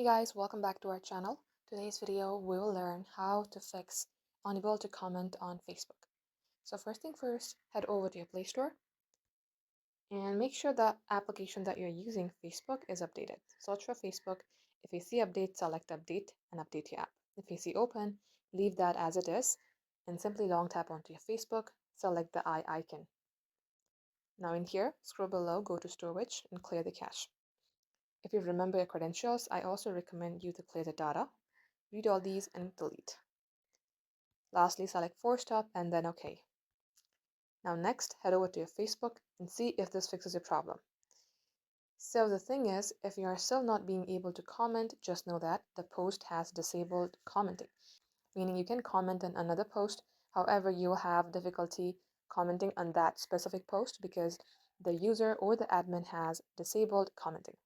Hey guys, welcome back to our channel. Today's video we will learn how to fix unable to comment on Facebook. So first thing first, head over to your Play Store and make sure the application that you're using, Facebook, is updated. Search for Facebook. If you see update, select update and update your app. If you see open, leave that as it is and simply long tap onto your Facebook, select the eye icon. Now in here, scroll below, go to Storage and clear the cache. If you remember your credentials, I also recommend you to clear the data. Read all these and delete. Lastly, select Force Stop and then OK. Now next, head over to your Facebook and see if this fixes your problem. So the thing is, if you are still not being able to comment, just know that the post has disabled commenting, meaning you can comment on another post. However, you'll have difficulty commenting on that specific post because the user or the admin has disabled commenting.